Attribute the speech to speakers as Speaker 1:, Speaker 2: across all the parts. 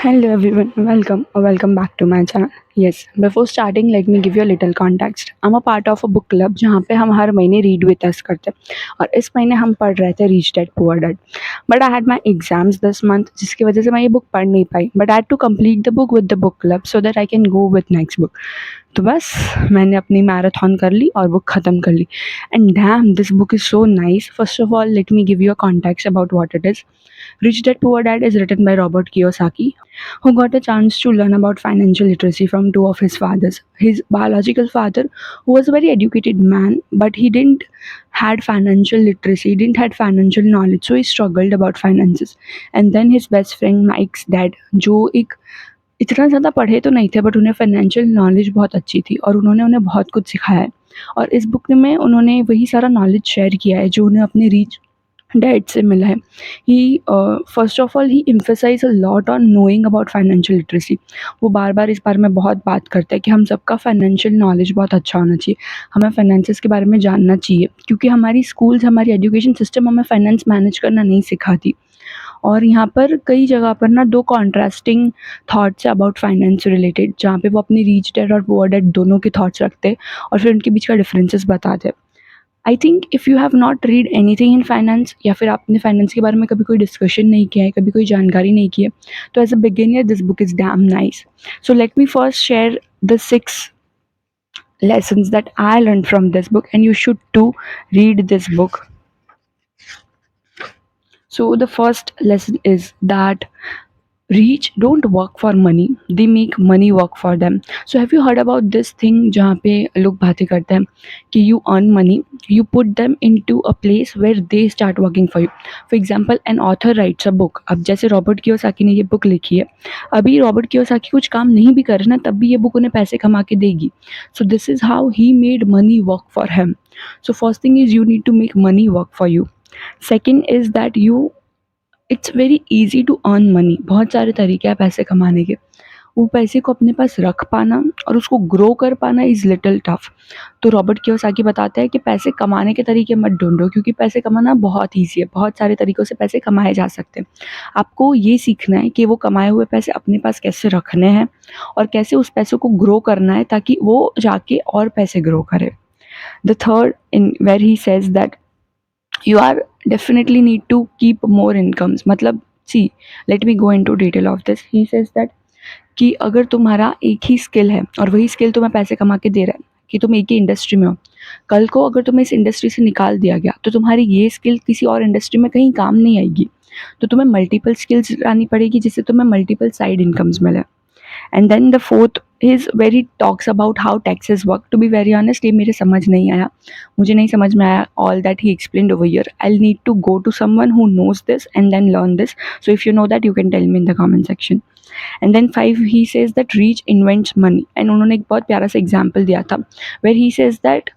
Speaker 1: Hello everyone, welcome or welcome back to my channel. Yes, before starting, let me give you a little context. I'm a part of a book club जहाँ पे हम हर महीने read with us करते हैं और इस महीने हम पढ़ रहे थे Rich Dad Poor Dad. But I had my exams this month जिसकी वजह से मैं ये बुक पढ़ नहीं पाई. But I had to complete the book with the book club so that I can go with next book. तो बस मैंने अपनी मैराथन कर ली और बुक ख़त्म कर ली. And damn this book is so nice. First of all let me give you a context about what it is. Rich Dad Poor Dad is written by Robert Kiyosaki, who got a chance to learn about financial literacy from two of his fathers. His biological father, who was a very educated man, but he didn't had financial literacy, he didn't had financial knowledge, so he struggled about finances. And then his best friend Mike's dad, जो एक इतना ज़्यादा पढ़े तो नहीं थे but उन्हें financial knowledge बहुत अच्छी थी और उन्होंने उन्हें बहुत कुछ सिखाया है. और इस बुक में उन्होंने वही सारा नॉलेज शेयर किया है जो उन्हें अपने रिच डैड से मिला है. He first of all he emphasise a lot on knowing about financial literacy. वो बार बार इस बारे में बहुत बात करते हैं कि हम सबका फाइनेंशियल नॉलेज बहुत अच्छा होना चाहिए, हमें फाइनेंसेस के बारे में जानना चाहिए क्योंकि हमारी स्कूल्स हमारी एजुकेशन सिस्टम हमें फाइनेंस मैनेज करना नहीं सिखाती. और यहाँ पर कई जगह पर ना दो कॉन्ट्रास्टिंग थॉट्स है अबाउट फाइनेंस रिलेटेड जहाँ पे वो अपनी रिच डैड और पुअर डैड दोनों के थॉट्स रखते हैं और फिर उनके बीच का डिफरेंसेस बताते हैं. I think if you have not read anything in finance या फिर आपने फाइनेंस के बारे में कभी कोई डिस्कशन नहीं किया है, कभी कोई जानकारी नहीं की है, तो as a beginner this book is damn nice. So let me first share the 6 lessons that I learned from this book, and you should too read this book. So the first lesson is that rich don't work for money, they make money work for them. So have you heard about this thing जहाँ पे लोग बातें करते हैं कि you earn money, you put them into a place where they start working for you. For example, an author writes a book. अब जैसे Robert Kiyosaki ने ये बुक लिखी है, अभी रॉबर्ट कियोसाकी कुछ काम नहीं भी करे ना तब भी ये बुक उन्हें पैसे कमा के देगी. So this is how he made money work for him. So first thing is you need to make money work for you. Second is that it's very easy to earn money. बहुत सारे तरीके हैं पैसे कमाने के. वो पैसे को अपने पास रख पाना और उसको ग्रो कर पाना इज़ लिटिल टफ. तो रॉबर्ट कियोसाकी बताते हैं कि पैसे कमाने के तरीके मत ढूंढो क्योंकि पैसे कमाना बहुत ईजी है. बहुत सारे तरीक़ों से पैसे कमाए जा सकते हैं. आपको ये सीखना है कि वो कमाए हुए पैसे अपने पास कैसे रखने हैं और कैसे उस पैसों को ग्रो करना है ताकि वो जाके और पैसे ग्रो करे. The third in where he says that you are definitely need to keep more incomes. मतलब see, let me go into detail of this. He says that कि अगर तुम्हारा एक ही स्किल है और वही स्किल तुम्हें पैसे कमा के दे रहा है कि तुम एक ही इंडस्ट्री में हो, कल को अगर तुम्हें इस इंडस्ट्री से निकाल दिया गया तो तुम्हारी ये स्किल किसी और इंडस्ट्री में कहीं काम नहीं आएगी. तो तुम्हें मल्टीपल स्किल्स लानी पड़ेगी जिससे तुम्हें मल्टीपल साइड इनकम्स मिले. And then the fourth is very talks about how taxes work. To be very honest ये मेरे समझ नहीं आया, मुझे नहीं समझ में आया all that he explained over here. I need to go to someone who knows this and then learn this. So if you know that you can tell me in the comment section. And then 5 he says that rich invests money. एंड उन्होंने एक बहुत प्यारा सा example दिया था where he says that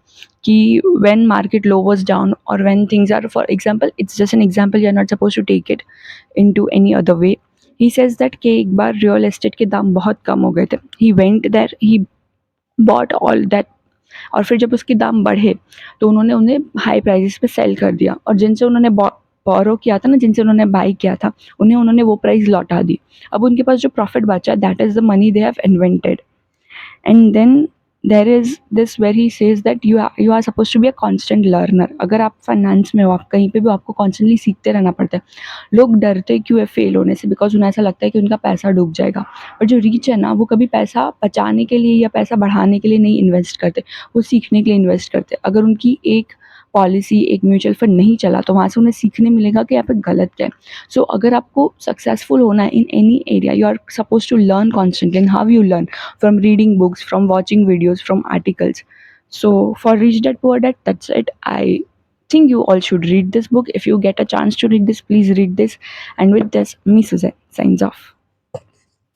Speaker 1: कि when market low was down or when things are, for example, it's just an example, you are not supposed to take it into any other way. He says that कि एक बार real estate के दाम बहुत कम हो गए थे. He went there, he bought all that. और फिर जब उसके दाम बढ़े तो उन्होंने उन्हें हाई प्राइसेस पे सेल कर दिया और जिनसे उन्होंने बोरो किया था ना, जिनसे उन्होंने बाई किया था, उन्होंने वो प्राइस लौटा दी. अब उनके पास जो प्रॉफिट बचा that is the money they have invested. And then there is this where he says that you are suppose to be a constant learner. अगर आप फाइनेंस में हो, आप कहीं पे भी, आपको कॉन्स्टेंटली सीखते रहना पड़ता है. लोग डरते क्यों है फेल होने से, बिकॉज उन्हें ऐसा लगता है कि उनका पैसा डूब जाएगा. बट जो रीच है ना, वो कभी पैसा बचाने के लिए या पैसा बढ़ाने के लिए नहीं इन्वेस्ट करते, वो सीखने के लिए इन्वेस्ट करते. अगर उनकी एक पॉलिसी, एक म्यूचुअल फंड नहीं चला तो वहाँ से उन्हें सीखने मिलेगा कि यहाँ पे गलत क्या है. सो अगर आपको सक्सेसफुल होना है in any area, you are suppose to learn constantly. And how you learn? From reading books, from watching videos, from articles. So for Rich Dad Poor Dad, that's it. I think you all should read this book. If you get a chance to read this, please read this. And with this, me Suzanne signs off.